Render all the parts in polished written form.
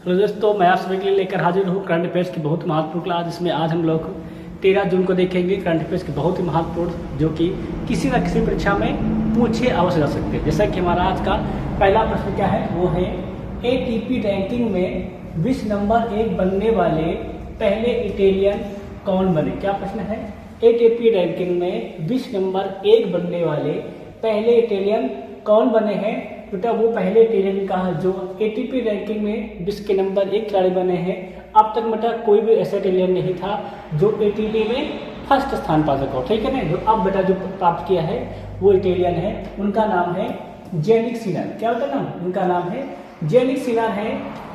Hello दोस्तों, मैं आप सभी के लिए लेकर हाजिर हूँ करंट अफेयर्स की बहुत महत्वपूर्ण क्लास, जिसमें आज हम लोग 13 जून को देखेंगे करंट अफेयर्स की बहुत ही महत्वपूर्ण, जो कि किसी न किसी परीक्षा में पूछे अवश्य जा सकते हैं। जैसा कि हमारा आज का पहला प्रश्न क्या है, वो है एटीपी रैंकिंग में विश्व नंबर 1 बनने वाले पहले इटालियन कौन बने। क्या प्रश्न है, एटीपी रैंकिंग में विश्व नंबर 1 बनने वाले पहले इटालियन कौन बने हैं। बेटा वो पहले इटालियन का जो एटीपी रैंकिंग में विश्व के नंबर 1 खिलाड़ी बने हैं। अब तक बेटा कोई भी ऐसा इटालियन नहीं था जो एटीपी में फर्स्ट स्थान पा सका, ठीक है ना। जो अब बेटा जो प्राप्त किया है वो इटालियन है, उनका नाम है जेनिक सिनर। क्या होता है नाम, उनका नाम है जेनिक सिनर है,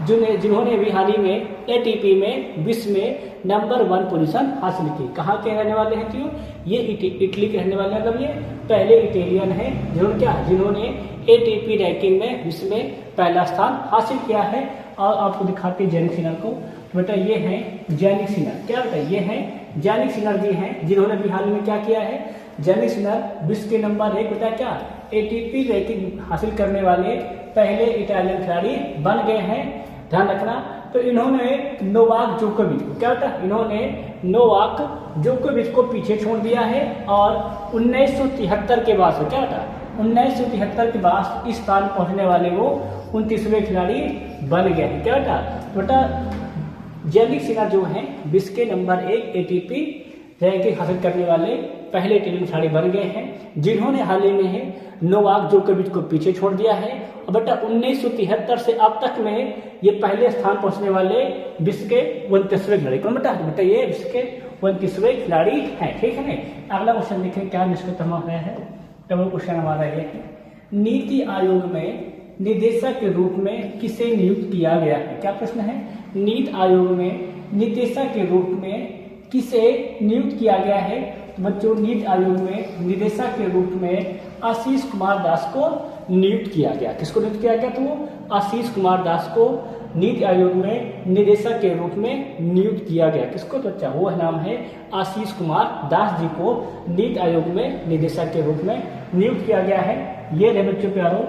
जिन्होंने अभी हाल ही में एटीपी में विश्व में नंबर 1 पोजीशन हासिल की। कहाँ के रहने वाले हैं क्यों, ये इटली के रहने वाले हैं। मतलब ये पहले इटालियन है जिन्होंने एटीपी रैंकिंग में विश्व में पहला स्थान हासिल किया है। और आपको दिखाते हैं जेनिक सिनर को। बेटा ये हैं जेनिक सिनर। क्या बेटा, ये हैं जेनिक सिनर जी हैं, जिन्होंने अभी हाल में क्या किया है, जेनिक सिनर विश्व के नंबर 1 बेटा क्या एटीपी रैंकिंग हासिल करने वाले पहले इटालियन खिलाड़ी बन गए हैं। ध्यान रखना। तो इन्होंने नोवाक जोकोविच को, क्या बेटा, इन्होंने नोवाक जोकोविच को पीछे छोड़ दिया है। और 1973 के बाद क्या बेटा, 1973 के बाद इस स्थान पहुंचने वाले वो 29वें खिलाड़ी बन गए हैं। क्या बेटा जेनिक सिनर जो हैं विश्व के नंबर 1 एटीपी रैंकिंग हासिल करने वाले पहले इटालियन खिलाड़ी बन गए हैं, जिन्होंने हाल ही में नोवाक जोकोविच को पीछे छोड़ दिया है। और बेटा 1973 से अब तक में ये पहले स्थान पहुंचने वाले विश्व के 29वें खिलाड़ी कौन बेटा ये विश्व के 29वें खिलाड़ी हैं, ठीक है ना। अगला क्वेश्चन देखें क्या निष्कर्ष गया है। डबल क्वेश्चन हमारा ये है, नीति आयोग में निदेशक के रूप में किसे नियुक्त किया गया है। क्या प्रश्न है, नीति आयोग में निदेशक के रूप में किसे नियुक्त किया गया है। बच्चों नीति आयोग में निदेशक के रूप में आशीष कुमार दास को नियुक्त किया गया। किसको नियुक्त किया गया, तो वो आशीष कुमार दास को नीति आयोग में निदेशक के रूप में नियुक्त किया गया। किसको, तो अच्छा वो नाम है आशीष कुमार दास जी को नीति आयोग में निदेशक के रूप में नियुक्त किया गया है। ये रहे बच्चों प्यारों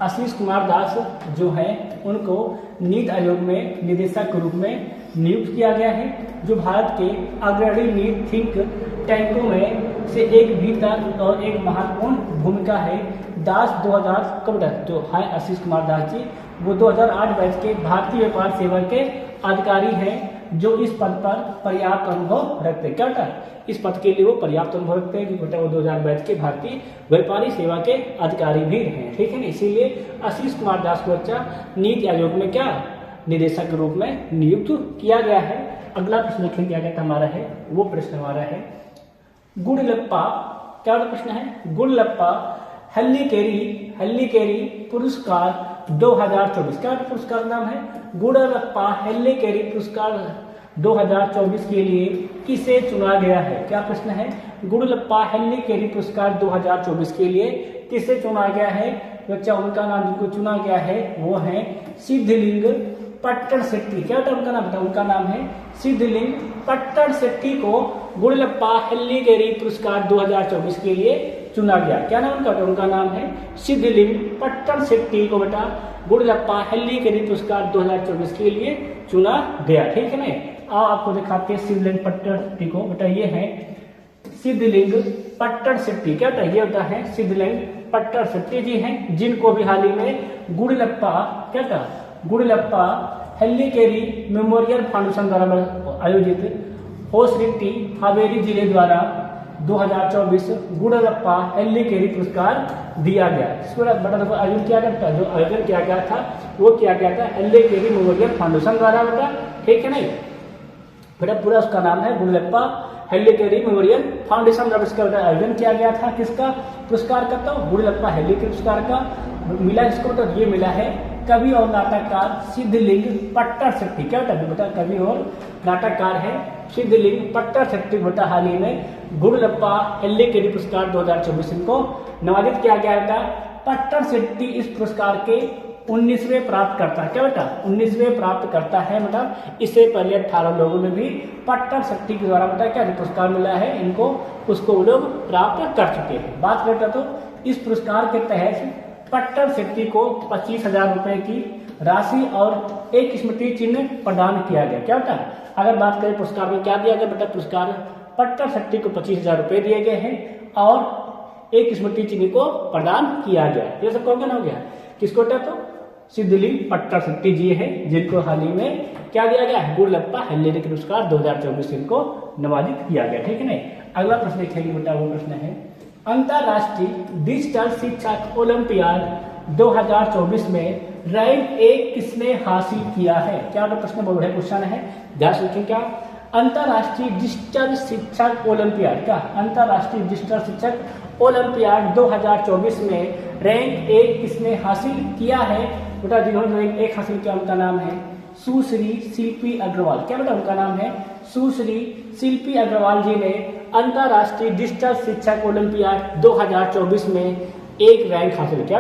आशीष कुमार दास जो है उनको नीति आयोग में निदेशक के रूप में नियुक्त किया गया है, जो भारत के अग्रणी नीति थिंक टैंकों में से एक भीतर और एक महत्वपूर्ण भूमिका है। दास 2000 कब तक जो है आशीष कुमार दास जी वो 2008 बैच के भारतीय व्यापार सेवा के अधिकारी हैं, जो इस पद पर पर्याप्त अनुभव रखते हैं। क्या इस पद के लिए वो पर्याप्त अनुभव रखते हैं, क्योंकि वो 2000 बैच के भारतीय व्यापारी सेवा के अधिकारी भी हैं, ठीक है ना। इसीलिए आशीष कुमार दास को अच्छा नीति आयोग में क्या निदेशक के रूप में नियुक्त किया गया है। अगला प्रश्न देखें क्या कहता हमारा है, वो प्रश्न हमारा है गुडलप्पा। क्या प्रश्न है, गुडलप्पा हल्लीकेरी पुरस्कार 2024। क्या पुरस्कार नाम है, गुडलप्पा हल्लीकेरी पुरस्कार 2024 के लिए किसे चुना गया है। क्या प्रश्न है, गुडलप्पा हल्लीकेरी पुरस्कार 2024 के लिए किसे चुना गया है। बच्चा उनका नाम जिनको चुना गया है वो है सिद्धलिंग पट्टन शेट्टी। क्या उनका नाम था, उनका नाम है सिद्धलिंग पट्टन शेट्टी को गुडलप्पा हल्लीकेरी पुरस्कार 2024 के लिए चुना गया। क्या नाम उनका, उनका नाम है सिद्धलिंग पट्टन शेट्टी को बेटा गुडलप्पा हल्लीकेरी पुरस्कार 2024 के लिए चुना गया, ठीक है ना। आपको दिखाते हैं सिद्धलिंग पट्टन शेट्टी को। बेटा ये है सिद्धलिंग पट्टन शेट्टी। क्या ये होता है सिद्धलिंग पट्टन शेट्टी जी हैं, जिनको भी हाल ही में गुडलप्पा हल्लीकेरी मेमोरियल फाउंडेशन द्वारा आयोजित होसरिट्टी हावेरी जिले द्वारा 2024 गुडलप्पा हल्लीकेरी पुरस्कार दिया गया। इसको बड़ा आयोजन किया गया था, जो आयोजन किया गया था वो किया गया था हल्लीकेरी मेमोरियल फाउंडेशन द्वारा बेटा, ठीक है नहीं बेटा। पूरा उसका नाम है गुडलप्पा हल्लीकेरी मेमोरियल फाउंडेशन द्वारा इसका आयोजन किया गया था। किसका पुरस्कार का, तो गुडलप्पा हल्लीकेरी पुरस्कार का मिला इसको, तो ये मिला है कवि और नाटककार सिद्धलिंग पट्टन शेट्टी। क्या बेटा, कवि और नाटककार है सिद्धलिंग पट्टन शेट्टी बेटा हाल ही में गुडलप्पा हल्लीकेरी पुरस्कार 2024 इनको नवाजित किया गया था। पट्टन शेट्टी इस पुरस्कार के 19वें प्राप्त करता है। क्या बेटा, 19वें प्राप्त करता है। मतलब इससे पहले 18 लोगों ने भी पट्टन शेट्टी के द्वारा बेटा क्या पुरस्कार मिला है इनको, उसको वो लोग प्राप्त कर चुके हैं। बात करता तो इस पुरस्कार के तहत पट्टन शेट्टी को 25,000 रुपए की राशि और एक स्मृति चिन्ह प्रदान किया गया। क्या होता है, अगर बात करें पुरस्कार में क्या दिया गया बेटा, पुरस्कार पट्टर शक्ति को 25,000 रुपये दिए गए हैं और एक स्मृति चिन्ह को प्रदान किया गया। ये सब कौन हो गया, किसको होता तो सिद्धलिंग पट्टर शक्ति जी है, जिनको हाल ही में क्या दिया गया है, गुरलप्पा हेल्लेनिक पुरस्कार 2024 इनको नवाजित किया गया। ठीक है नहीं। अगला प्रश्न देखेंगे बेटा, वो प्रश्न है अंतरराष्ट्रीय डिजिटल शिक्षा ओलंपियाड 2024 में रैंक 1 किसने हासिल किया है। क्या प्रश्न बहुत बड़ा क्वेश्चन है, ध्यान से सुनिए। क्या अंतरराष्ट्रीय डिजिटल शिक्षक ओलंपियाड, क्या अंतरराष्ट्रीय डिजिटल शिक्षक ओलंपियाड 2024 में रैंक 1 किसने हासिल किया है बेटा, जिन्होंने रैंक 1 हासिल किया उनका नाम है सुश्री शिल्पी अग्रवाल। क्या बेटा उनका नाम है सुश्री शिल्पी अग्रवाल जी ने अंतरराष्ट्रीय डिजिटल शिक्षक ओलंपियाड 2024 में एक रैंक हासिल किया।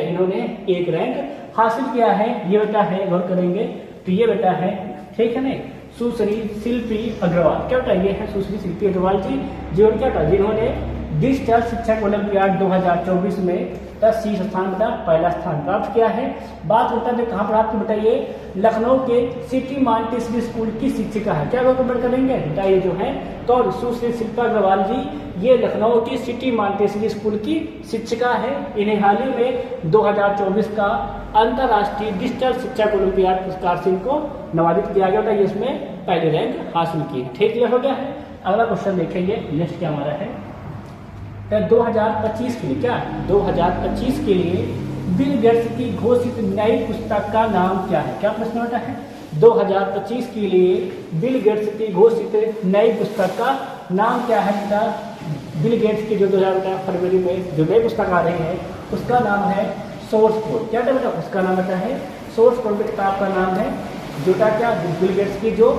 इन्होंने एक रैंक हासिल किया है। ये बेटा है, गौर करेंगे तो ये बेटा है, ठीक है नहीं, सुश्री शिल्पी अग्रवाल। क्या बेटा, ये है सुश्री शिल्पी अग्रवाल जी, जो क्या था, जिन्होंने डिजिटल शिक्षक ओलंपियाड 2024 में 10 स्थान बेटा पहला स्थान प्राप्त किया है। बात होता है कहाँ प्राप्त बेटा, ये लखनऊ के सिटी मॉन्टेसरी स्कूल की शिक्षिका है। क्या कमेंट करेंगे बेटा, ये जो है तो सुश्री शिल्पा अग्रवाल जी, ये लखनऊ की सिटी मॉन्टेसरी स्कूल की शिक्षिका है। इन्हें हाल ही में 2024 का अंतरराष्ट्रीय डिजिटल शिक्षक ओलंपियाड पुरस्कार से इनको नवाजित किया गया था। ये इसमें पहले रैंक हासिल की। ठीक क्लियर हो गया है। अगला क्वेश्चन देखेंगे, नेक्स्ट क्या हमारा है 2025 के लिए, क्या 2025 के लिए बिल गेट्स की घोषित नई पुस्तक का नाम क्या है। क्या प्रश्न होता है, 2025 के लिए बिल गेट्स की घोषित नई पुस्तक का नाम क्या है बेटा। बिल गेट्स की जो 2000 फरवरी में जो नई पुस्तक आ रही है उसका नाम है सोर्स कोड। क्या बेटा, उसका नाम बेटा है सोर्स कोड। किताब का नाम है जो क्या बिल गेट्स की जो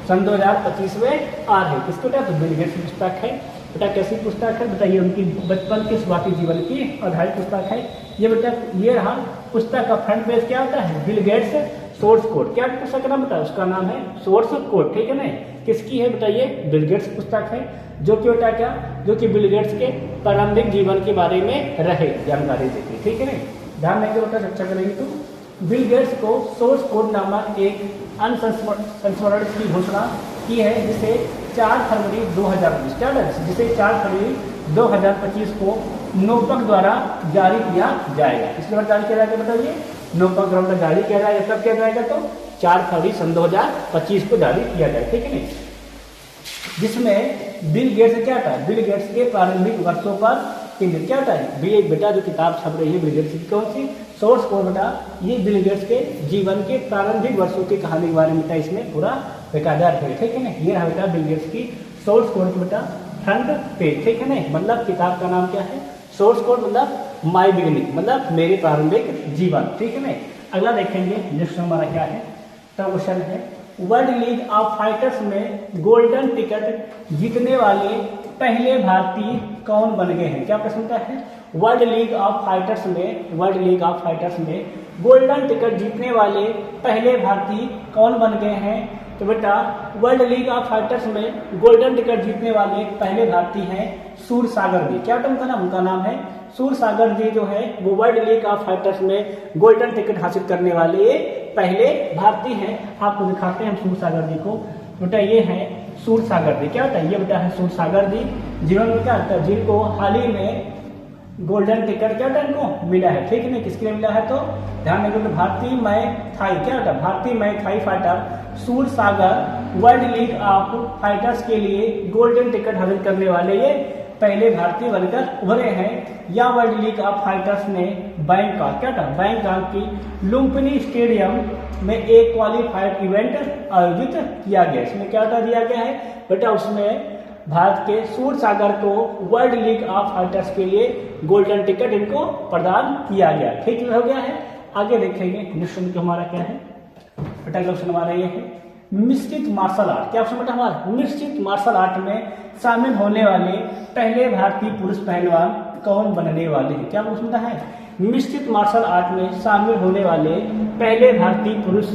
सन 2025 में आ रही है, किसको क्या, तो बिल गेट्स की पुस्तक है बेटा। कैसी पुस्तक है बेटा, ये उनकी बचपन के शुरुआती जीवन की आधारित पुस्तक है। ये बेटा ये रहा पुस्तक का फ्रंट पेज। क्या होता है, बिल गेट्स सोर्स कोड। क्या पुस्तक का नाम बेटा, उसका नाम है सोर्स कोड। ठीक है ना, किसकी है बेटा, ये बिल गेट्स पुस्तक है, जो कि बेटा क्या, जो कि बिल गेट्स के प्रारंभिक जीवन के बारे में रहे जानकारी देती है। ठीक है ना, ध्यान देंगे बेटा, चर्चा करेंगे तो बिल गेट्स को सोर्स कोड नामक एक संस्मरण की घोषणा की है, जिसे 4 फरवरी 2025 क्या है, जिसे 4 फरवरी 2025 को नोपक द्वारा जारी किया जाएगा। इसके बाद जारी किया जाएगा बताइए, नोपक द्वारा जारी किया जाएगा। कब किया जाएगा, तो 4 फरवरी सन 2025 को जारी किया जाएगा। ठीक है नहीं, जिसमें बिल गेट्स क्या था, बिल गेट्स के प्रारंभिक वर्षों पर केंद्रित। क्या होता है, बेटा जो किताब छप रही है बिल गेट्स की, कौन सी, सोर्स कोड बेटा, ये बिल गेट्स के जीवन के प्रारंभिक वर्षों की कहानी के बारे में बेटा इसमें पूरा बेकायदा है। ठीक है ना, ये रहा बेटा बिल गेट्स की सोर्स कोड बेटा फ्रंट पेज। ठीक है ना, मतलब किताब का नाम क्या है, सोर्स कोड, मतलब माय बिगिनिंग, मतलब मेरे प्रारंभिक जीवन। ठीक है ना। अगला देखेंगे, नेक्स्ट हमारा क्या है, तो क्वेश्चन है वर्ल्ड लीग ऑफ फाइटर्स में गोल्डन टिकट जीतने वाले पहले भारतीय कौन बन गए हैं। क्या प्रश्न का है, वर्ल्ड लीग ऑफ फाइटर्स में, वर्ल्ड लीग ऑफ फाइटर्स में गोल्डन टिकट जीतने वाले पहले भारतीय कौन बन गए हैं। तो बेटा वर्ल्ड लीग ऑफ फाइटर्स में गोल्डन टिकट जीतने वाले पहले भारतीय हैं सूरसागर जी। क्या उनका नाम, उनका नाम है सूरसागर जी, जो है वो वर्ल्ड लीग ऑफ फाइटर्स में गोल्डन टिकट हासिल करने वाले ये पहले भारतीय हैं। आपको दिखाते हैं सूरसागर जी को। बेटा ये है सूरसागर जी। क्या होता है, ये बेटा है सूरसागर जी, जिन्होंने क्या होता है, जिनको हाल ही में गोल्डन टिकट क्या होता है इनको मिला है। ठीक है ना, किसके लिए मिला है, तो ध्यान देंगे तो भारतीय मय थाई, क्या होता है, भारतीय muay Thai fighter Sursagar world league of fighters के लिए गोल्डन टिकट हासिल करने वाले ये पहले भारतीय बनकर उभरे हैं। या वर्ल्ड लीग ऑफ फाइटर्स ने बैंकॉक, क्या था, बैंकॉक की लुम्पिनी स्टेडियम में एक क्वालिफाइड इवेंट आयोजित किया गया। इसमें क्या होता दिया गया है बेटा, उसमें भारत के सूरसागर को वर्ल्ड लीग ऑफ फाइटर्स के लिए गोल्डन टिकट इनको प्रदान किया गया। ठीक हो गया है। आगे देखेंगे नेक्स्ट क्वेश्चन हमारा क्या है बेटा, क्वेश्चन हमारा ये है मिश्रित मार्शल आर्ट। क्या ऑप्शन बेटा हमारा, मिश्रित मार्शल आर्ट में शामिल होने वाले पहले भारतीय पुरुष पहलवान कौन बनने वाले हैं। क्या पूछता है, मिश्रित मार्शल आर्ट में शामिल होने वाले पहले भारतीय पुरुष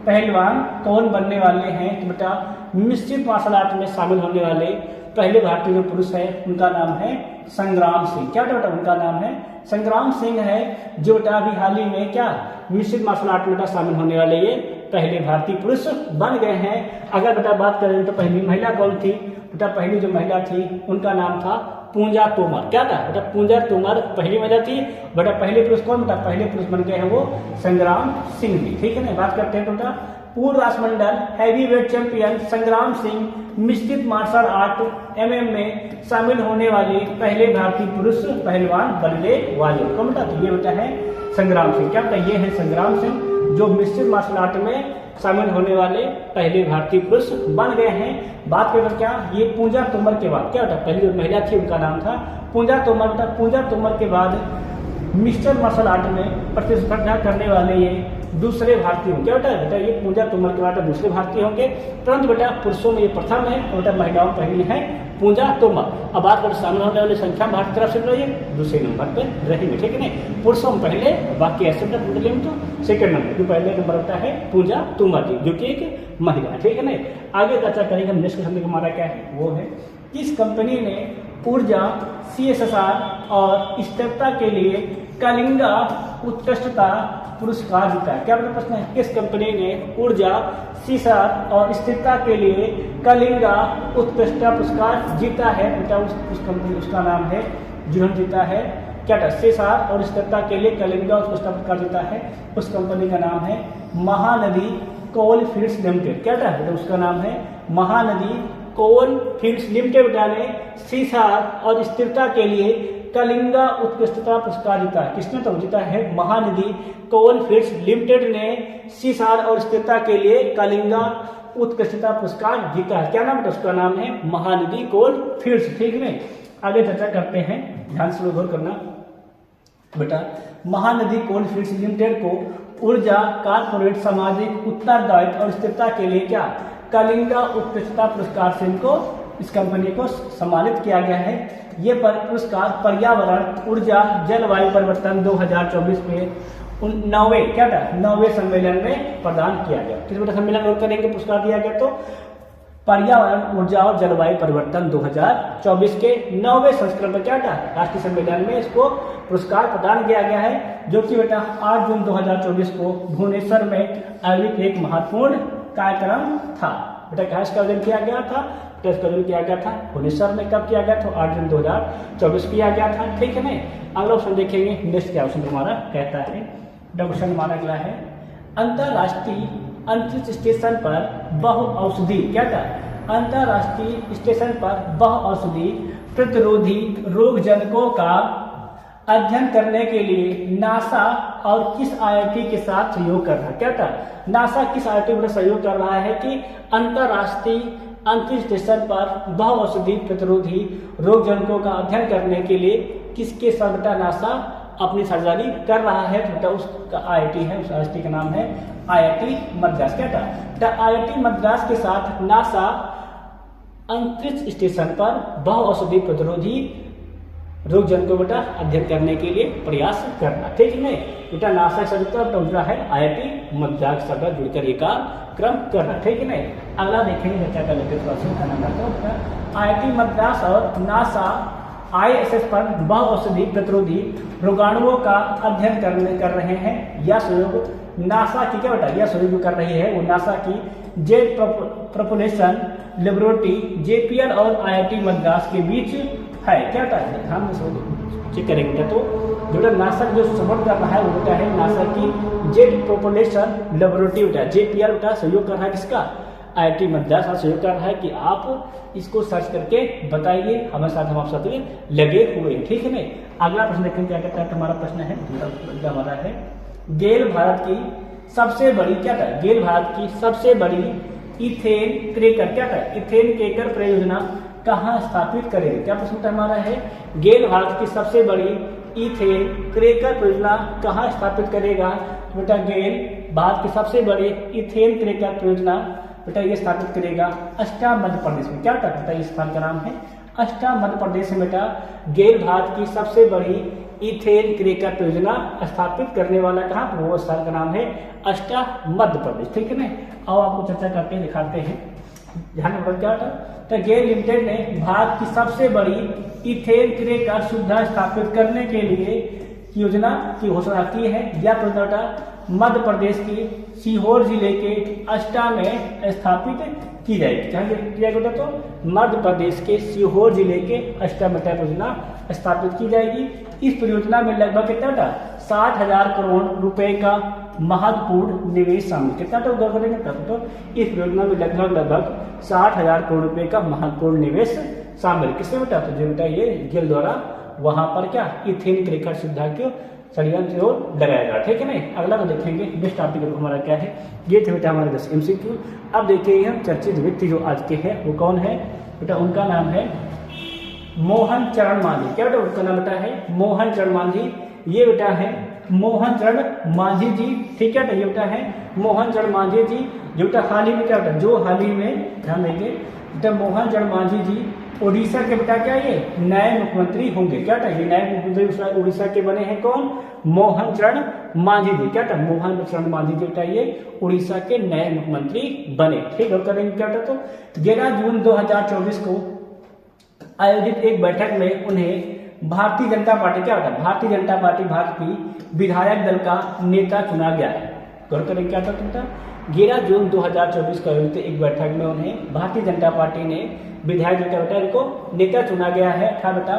पहलवान कौन बनने वाले हैं। तो बेटा मिश्रित मार्शल आर्ट में शामिल होने वाले पहले भारतीय जो पुरुष है उनका नाम है संग्राम सिंह। क्या बेटा उनका नाम है संग्राम सिंह है, जो बेटा अभी हाल ही में क्या मिश्रित मार्शल आर्ट में शामिल होने वाले ये पहले भारतीय पुरुष बन गए हैं। अगर बेटा बात करें तो पहली महिला कौन थी बेटा, पहली जो महिला थी उनका नाम था पूजा तोमर। क्या था बेटा, पूजा तोमर पहली महिला थी बेटा। पहले पुरुष कौन बेटा, पहले पुरुष बन गए हैं वो संग्राम सिंह जी। ठीक है ना, बात करते हैं बेटा पूर्व राष्ट्रमंडल हैवीवेट चैंपियन संग्राम सिंह मिश्रित मार्शल आर्ट एमएम में शामिल होने वाले पहले भारतीय पुरुष पहलवान बनने वाले कौन बेटा, तो ये बेटा है संग्राम सिंह। क्या बेटा, ये है संग्राम सिंह जो मिश्रित मार्शल आर्ट में शामिल होने वाले पहले भारतीय पुरुष बन गए हैं। बात करें क्या, ये पूजा तोमर के बाद क्या बेटा, पहली जो महिला थी उनका नाम था पूजा तोमर बेटा। पूजा तोमर के बाद मिश्रित मार्शल आर्ट में प्रतिस्पर्धा करने वाले ये दूसरे भारतीय होंगे। क्या बेटा, ये पूजा तोमर के बाद दूसरे भारतीय होंगे, परंतु बेटा पुरुषों में ये प्रथम है और बेटा महिलाओं पहली है पूजा तोमर। अब बात करें शामिल होने वाली संख्या भारत तरफ से रही दूसरे नंबर पर रहेंगे। ठीक है ना, पुरुषों में पहले, बाकी ऐसे तो सेकंड नंबर, जो पहले नंबर होता है पूजा तोमर जी जो कि एक महिला है। ठीक है ना, आगे चर्चा करेंगे। हम नेक्स्ट क्वेश्चन हमारा क्या है वो है, किस कंपनी ने ऊर्जा CSR और स्थिरता के लिए कलिंगा उत्कृष्टता पुरस्कार जीता है। क्या प्रश्न है, किस कंपनी ने ऊर्जा CSR और स्थिरता के लिए कलिंगा उत्कृष्टता पुरस्कार जीता है बेटा। उस कंपनी, उसका नाम है जिन्होंने जीता है क्या था CSR और स्थिरता के लिए कलिंगा उत्कृष्टता पुरस्कार जीता है, उस कंपनी का नाम है महानदी कोल फील्ड्स लिमिटेड। क्या था बेटा, उसका नाम है महानदी कोल फील्ड्स लिमिटेड बेटा ने CSR और स्थिरता के लिए कलिंगा उत्कृष्टता पुरस्कार जीता है। किसने तो जीता है महानदी कोल फील्ड्स लिमिटेड ने CSR और स्थिरता के लिए कलिंगा उत्कृष्टता पुरस्कार जीता है। क्या नाम है उसका, नाम है महानदी कोल फील्ड्स। ठीक है, आगे चर्चा करते हैं, ध्यान से गौर करना बेटा। महानदी कोल फील्ड्स लिमिटेड को ऊर्जा कारपोरेट सामाजिक उत्तरदायित्व और स्थिरता के लिए क्या कलिंगा उत्कृष्टता पुरस्कार से इनको, इस कंपनी को सम्मानित किया गया है। ये पुरस्कार पर्यावरण ऊर्जा जलवायु परिवर्तन 2024 में 9वें क्या था 9वें सम्मेलन में प्रदान किया गया। किस बेटा सम्मेलन और करेंगे पुरस्कार दिया गया, तो पर्यावरण ऊर्जा और जलवायु परिवर्तन 2024 के 9वें संस्करण में क्या था राष्ट्रीय सम्मेलन में इसको पुरस्कार प्रदान किया गया है, जो कि बेटा 8 जून 2024 को भुवनेश्वर में आयोजित एक महत्वपूर्ण कार्यक्रम था। बेटा कहाँ इसका आयोजन किया गया था, टेस्ट का किया गया था भुवनेश्वर में। कब किया गया, तो 8 जून 2024 किया गया था। ठीक है ना, अगला ऑप्शन देखेंगे, नेक्स्ट क्या ऑप्शन हमारा कहता है, क्वेश्चन हमारा अगला है, अंतरराष्ट्रीय अंतरिक्ष स्टेशन पर बहुऔषधि क्या था, अंतरराष्ट्रीय स्टेशन पर बहुऔषधि प्रतिरोधी रोगजनकों का अध्ययन करने के लिए नासा और किस IIT के साथ सहयोग कर रहा है। क्या था, नासा किस IIT में सहयोग कर रहा है कि अंतरराष्ट्रीय अंतरिक्ष स्टेशन पर बहुऔषधि प्रतिरोधी रोगजनकों का अध्ययन करने के लिए किसके साथ बेटा नासा अपनी साझेदारी कर रहा है, तो बेटा उसका IIT है, उस IIT का नाम है IIT मद्रास। क्या था, IIT मद्रास के साथ नासा अंतरिक्ष स्टेशन पर बहुऔषधि प्रतिरोधी रोगजनकों बेटा अध्ययन करने के लिए प्रयास करना। ठीक है बेटा, नासा के साथ दूसरा है IIT मद्रास के साथ जुड़कर ये कार्यक्रम करना। ठीक है, अगला देखेंगे चर्चा कर लेते हैं। IIT मद्रास और नासा ISS पर बहुऔषधि प्रतिरोधी रोगाणुओं का अध्ययन कर रहे हैं। यह सहयोग नासा की क्या बेटा, यह सहयोग कर रही है वो नासा की जेट प्रोपल्शन लेबोरेटरी JPL और IIT मद्रास के बीच है। क्या था, ध्यान से चेक करेंगे तो जो नासा जो सपोर्ट कर रहा है वो बेटा है नासा की जेट प्रोपल्शन लेबोरेटरी बेटा JPL बेटा सहयोग कर रहा है किसका, IIT मद्रास सहयोग कर रहा है कि आप इसको सर्च करके बताइए, हमारे साथ हम आप साथ लगे हुए हैं। ठीक है ना, अगला प्रश्न देखेंगे क्या कहता है, हमारा प्रश्न है हमारा है, गेल भारत की सबसे बड़ी क्या था, गेल भारत की सबसे बड़ी इथेन क्रेकर क्या था, इथेन क्रेकर परियोजना कहाँ स्थापित करेगी। क्या प्रश्न हमारा है, गेल भारत की सबसे बड़ी इथेन क्रेकर परियोजना कहाँ स्थापित करेगा। बेटा गेल भारत की सबसे बड़ी इथेन क्रेकर परियोजना बेटा ये स्थापित करेगा अष्टा मध्य प्रदेश में। क्या बेटा इस स्थान का नाम है अष्टा मध्य प्रदेश में। बेटा गेल भारत की सबसे बड़ी इथेन क्रेकर परियोजना स्थापित करने वाला कहाँ पर, वो स्थान का नाम है अष्टा मध्य प्रदेश। ठीक है ना, अब आपको चर्चा करके दिखाते हैं ध्यान में क्या था, तो गेल लिमिटेड ने भारत की सबसे बड़ी इथेन क्रैकर सुविधा स्थापित करने के लिए योजना की घोषणा की है। यह परियोजना मध्य प्रदेश के सीहोर जिले के अष्टा में स्थापित की जाएगी। किया गया तो मध्य प्रदेश के सीहोर जिले के अष्टा में परियोजना स्थापित की जाएगी। इस परियोजना में लगभग कितना था, 60,000 करोड़ रुपए का महत्वपूर्ण निवेश शामिल। कितना तो गौर करेंगे तो इस परियोजना में लगभग 60,000 करोड़ रुपए का महत्वपूर्ण निवेश शामिल। किसने बेटा, तो जो बेटा ये गेल द्वारा वहां पर क्या इथेन क्रैकर सुविधा को षड्यंत्र और लगाया गया। ठीक है ना। अगला तो देखेंगे नेक्स्ट टॉपिक हमारा क्या है, ये थे बेटा हमारे 10 MCQ। अब देखिए हम चर्चित व्यक्ति जो आज के हैं वो कौन है बेटा, उनका नाम है मोहन चरण मांझी। क्या बेटा उनका नाम बेटा है मोहन चरण मांझी। ये बेटा है मोहन चरण मांझी जी। ठीक है, ये बेटा है मोहन चरण मांझी जी, जो बेटा हाल ही में क्या बेटा, जो हाल ही में ध्यान देंगे बेटा मोहन चरण मांझी जी उड़ीसा के बेटा क्या ये नए मुख्यमंत्री होंगे। क्या था, ये नए मुख्यमंत्री उड़ीसा के बने हैं कौन, मोहन चरण मांझी जी। क्या था, मोहन चरण मांझी जी बेटा ये उड़ीसा के नए मुख्यमंत्री बने। ठीक है, करेंगे क्या था, तो 11 जून 2024 को आयोजित एक बैठक में उन्हें भारतीय जनता पार्टी क्या होता है, भारतीय जनता पार्टी भारत की विधायक दल का नेता चुना गया है। गौर करेंगे क्या था बेटा, 11 जून 2024 को आयोजित एक बैठक में उन्हें भारतीय जनता पार्टी ने विधायक दल का बेटा इनको नेता चुना गया है। था बेटा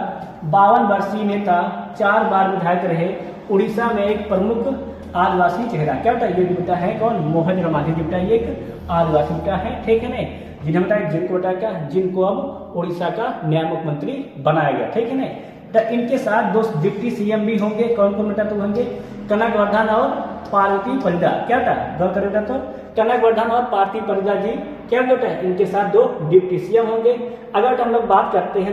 52 वर्षीय नेता 4 बार विधायक रहे, उड़ीसा में एक प्रमुख आदिवासी चेहरा। क्या बेटा, ये बेटा है कौन, मोहन चरण मांझी बेटा ये एक आदिवासी बेटा है। ठीक है ना, जिन्हें बेटा जिनको बेटा क्या, जिनको अब उड़ीसा का नया मुख्यमंत्री बनाया गया। ठीक है ना, तो इनके साथ 2 डिप्टी CM भी होंगे। कौन कौन बेटा, तो होंगे कनकवर्धन और पार्वती परिदा। क्या था, गौर करें बेटा, तो कनकवर्धन और पार्वती परिदा जी क्या बेटा, इनके साथ 2 डिप्टी CM होंगे। अगर हम लोग बात करते हैं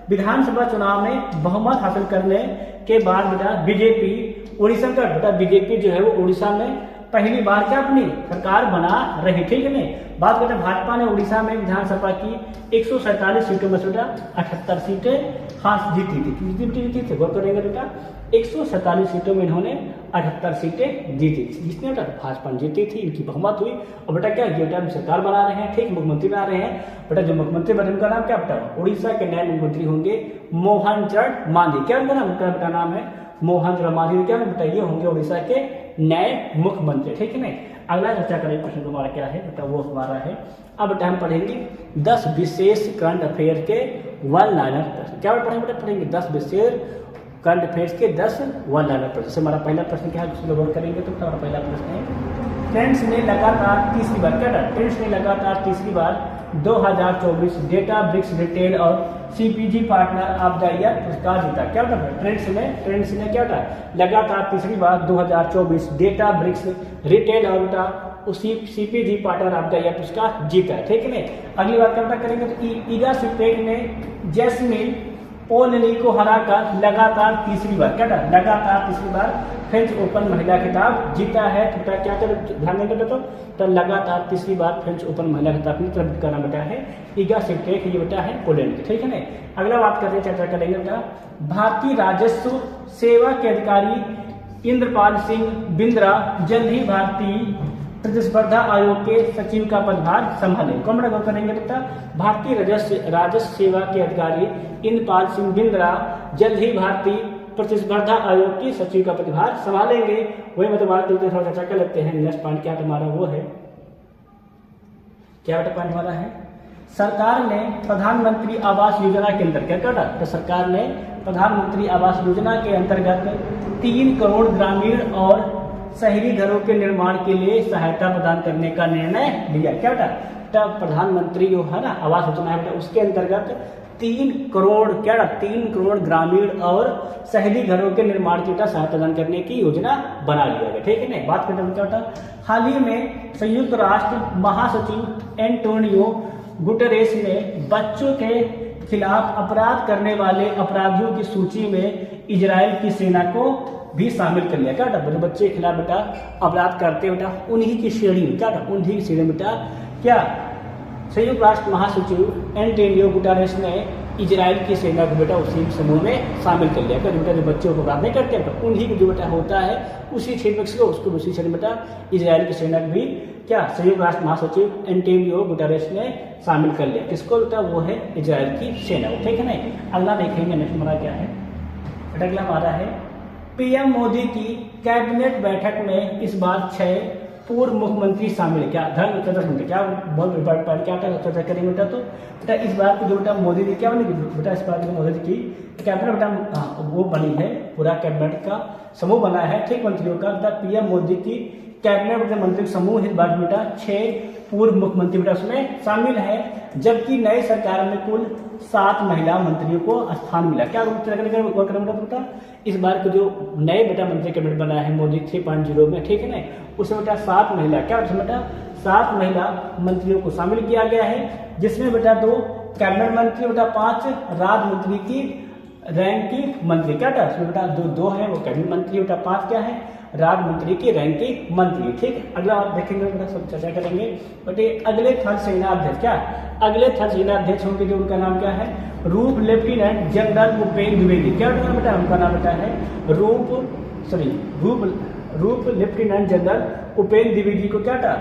विधानसभा चुनाव में बहुमत हासिल करने के बाद बेटा बीजेपी उड़ीसा का बेटा बीजेपी जो है वो उड़ीसा में पहली बार क्या अपनी सरकार बना रही। ठीक है ना, बात करते भाजपा ने उड़ीसा में विधानसभा की 147 सीटों में से बेटा 78 सीटें खास जीती थी। जीती थी, गौर करेंगे बेटा 147 सीटों में इन्होंने 78 सीटें जीती थी, जिसने बेटा भाजपा जीती थी, इनकी बहुमत हुई। और बेटा क्या ये बेटा सरकार बना रहे हैं, ठीक मुख्यमंत्री बना रहे हैं। बेटा जो मुख्यमंत्री बने उनका नाम क्या बेटा, उड़ीसा के नए मुख्यमंत्री होंगे मोहन चरण मांझी। क्या उनका नाम, उनका बेटा नाम है मोहन चरण मांझी। क्या बेटा ये होंगे उड़ीसा के नए मुख्यमंत्री। ठीक है ना, अगला चर्चा करेंगे प्रश्न हमारा क्या है बेटा, वो हमारा है अब बेटा हम पढ़ेंगे 10 विशेष करंट अफेयर के 1 लाइनर प्रश्न। क्या पढ़ेंगे बेटा, पढ़ेंगे 10 विशेष करंट अफेयर्स के 10 1 लाइनर प्रश्न। जैसे हमारा पहला प्रश्न क्या है, उसको गौर करेंगे तो हमारा पहला प्रश्न है ट्रेंड्स ने लगातार तीसरी बार क्या था, ट्रेंड्स ने लगातार तीसरी बार 2024 डेटा ब्रिक्स रिटेल और CPG partner of the year पुरस्कार जीता। क्या था, ट्रेंड्स ने क्या था, लगातार तीसरी बार 2024 डेटा ब्रिक्स रिटेल और उसी CPG partner of the year पुरस्कार जीता। ठीक है ना, अगली बात क्या करेंगे तो ईगा स्विटेक ने जैस्मिन ओनली को हराकर लगातार तीसरी बार क्या था, लगातार तीसरी बार फ्रेंच ओपन महिला खिताब जीता है। तो क्या कर ध्यान देंगे तो लगातार तीसरी बार फ्रेंच ओपन महिला खिताब की तरफ का नाम बेटा है ईगा स्विटेक, ये बेटा है पोलैंड। ठीक है ना, अगला बात करते हैं, चर्चा करेंगे बेटा भारतीय राजस्व सेवा के अधिकारी इंद्रपाल सिंह बिंद्रा जल्द ही भारतीय प्रतिस्पर्धा आयोग के सचिव का पदभार संभाले। कौन बड़ा गौर करेंगे बेटा, भारतीय राजस्व सेवा के अधिकारी इंद्रपाल सिंह बिंद्रा जल्द ही भारतीय प्रतिस्पर्धा आयोग के सचिव का पदभार संभालेंगे। वही मतलब थोड़ा चर्चा कर लेते हैं। नेक्स्ट पॉइंट क्या हमारा वो है, क्या पॉइंट हमारा है, सरकार ने प्रधानमंत्री आवास योजना के अंतर्गत क्या था, तो सरकार ने प्रधानमंत्री आवास योजना के अंतर्गत 3 करोड़ ग्रामीण और शहरी घरों के निर्माण के लिए सहायता प्रदान करने का निर्णय लिया। क्या था, तब प्रधानमंत्री जो है ना आवास योजना है उसके अंतर्गत 3 करोड़ क्या था, 3 करोड़ ग्रामीण और शहरी घरों के निर्माण की सहायता प्रदान करने की योजना बना लिया गया। ठीक है ना, बात करते हैं क्या था, हाल ही में संयुक्त राष्ट्र महासचिव एंटोनियो गुटेरेस ने बच्चों के खिलाफ अपराध करने वाले अपराधियों की सूची में इजराइल की सेना को भी शामिल कर लिया। क्या था, बच्चे के खिलाफ बेटा अपराध करते बेटा उन्हीं की श्रेणी में क्या था, उन्हीं की श्रेणी में बेटा क्या संयुक्त राष्ट्र महासचिव एंटोनियो गुटेरेस ने इजराइल की सेना को बेटा उसी समूह में शामिल कर लिया। बेटा जो बच्चे को बात नहीं करते हैं तो उन्हीं को जो बेटा होता है उसी क्षेत्र में उसको उसी क्षेत्र में बेटा इजराइल की सेना भी क्या संयुक्त राष्ट्र महासचिव एंटोनियो गुटेरेस ने शामिल कर लिया। किसको बेटा? वो है इजराइल की सेना को। ठीक है ना। अगला देखेंगे नेक्स्ट हमारा क्या है बेटा, अगला हमारा है पीएम मोदी की कैबिनेट बैठक में इस बार 6 पूर्व मुख्यमंत्री शामिल है। क्या धर्म चर्चा क्या बहुत क्या चर्चा करेंगे बेटा? तो बेटा इस बार को जो बेटा मोदी जी क्या बनी बेटा, इस बार मोदी जी की कैबिनेट बेटा वो बनी है, पूरा कैबिनेट का समूह बना है ठीक मंत्रियों का। बेटा पीएम मोदी की कैबिनेट मंत्री समूह इस बार बेटा 6 पूर्व मुख्यमंत्री बेटा उसमें शामिल है, जबकि नई सरकार में कुल 7 महिला मंत्रियों को स्थान मिला। क्या बेटा? इस बार के जो नए बेटा मंत्री कैबिनेट बना है मोदी 3.0 में, ठीक है ना, उसमें बेटा 7 महिला क्या बेटा 7 महिला मंत्रियों को शामिल किया गया है, जिसमें बेटा 2 कैबिनेट मंत्री बेटा 5 राज्य मंत्री की रैंक की मंत्री क्या था उसमें बेटा 2 है वो कैबिनेट मंत्री बेटा 5 क्या है राज्य मंत्री की रैंक की मंत्री। ठीक, अगला आप देखेंगे बेटा सब चर्चा करेंगे। बटे अगले थल सेनाध्यक्ष क्या अगले थल सेनाध्यक्ष होंगे जो उनका नाम क्या है रूप लेफ्टिनेंट जनरल उपेंद्र द्विवेदी। क्या बेटा उनका नाम बेटा है रूप लेफ्टिनेंट जनरल उपेंद्र द्विवेदी को क्या था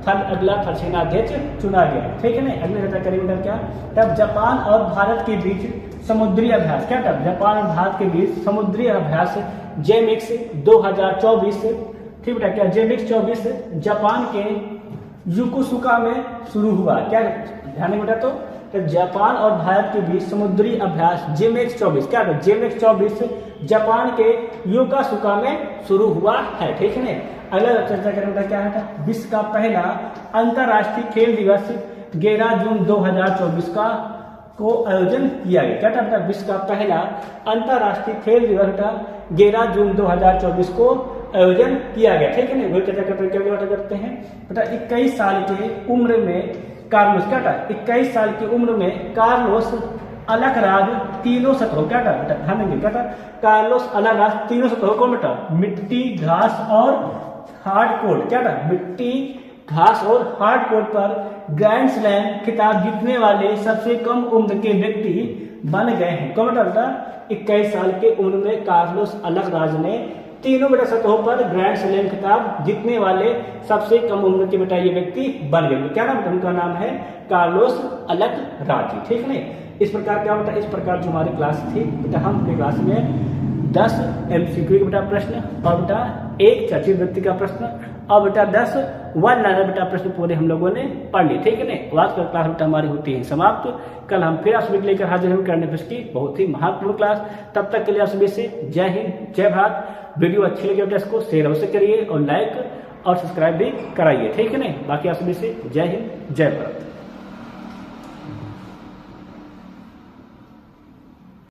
अगला थल सेनाध्यक्ष चुना गया। ठीक है ना। अगले चर्चा करेंगे बेटा क्या तब जापान और भारत के बीच समुद्री अभ्यास क्या था जापान और भारत के बीच समुद्री अभ्यास जेमिक्स 2024 ठीक बेटा क्या जेमिक्स 24 जापान के युकोसुका में शुरू हुआ। क्या ध्यान में बेटा? तो जापान और भारत के बीच समुद्री अभ्यास जेमिक्स 24 क्या था जेमिक्स 24 जापान के योकोसुका में शुरू हुआ है। ठीक है ना। अगला चर्चा करें बेटा क्या है विश्व का पहला अंतर्राष्ट्रीय खेल दिवस 11 जून 2024 का को आयोजन किया गया। क्या था बेटा विश्व का पहला अंतर्राष्ट्रीय खेल दिवस बेटा 11 जून 2024 को आयोजन किया गया। ठीक है ना। वही चर्चा करते हैं बेटा 21 साल की उम्र में कार्लोस क्या था 21 साल की उम्र में कार्लोस अलकराज तीनों सतहों क्या था बेटा ध्यान देंगे क्या था कार्लोस अलकराज तीनों सतहों को बेटा मिट्टी घास और हार्ड कोर्ट क्या था मिट्टी घास और हार्ड कोर्ट पर ग्रैंड स्लैम खिताब जीतने वाले सबसे कम उम्र के व्यक्ति बन गए हैं। कौन बेटा 21 साल के उम्र में कार्लोस अलकराज ने तीनों बेटा सतहों पर ग्रैंड स्लैम खिताब जीतने वाले सबसे कम उम्र के बेटा ये व्यक्ति बन गए। क्या नाम उनका नाम है कार्लोस अलकराज। ठीक है ना। इस प्रकार क्या बेटा इस प्रकार जो हमारी क्लास थी बेटा हम अपनी क्लास में 10 MCQ के बेटा प्रश्न और बेटा 1 चर्चित व्यक्ति का प्रश्न और बेटा 10 वन लाइनर बेटा प्रश्न पूरे हम लोगों ने पढ़ लिए। ठीक है ना। आज का क्लास बेटा हमारी होती है समाप्त। कल हम फिर आप सभी लेकर हाजिर होंगे करंट अफेयर्स की बहुत ही महत्वपूर्ण क्लास। तब तक के लिए आप सभी से जय हिंद जय भारत। वीडियो अच्छी लगी बेटा इसको शेयर अवश्य करिए और लाइक और सब्सक्राइब भी कराइए। ठीक है ना। बाकी आप सभी से जय हिंद जय भारत।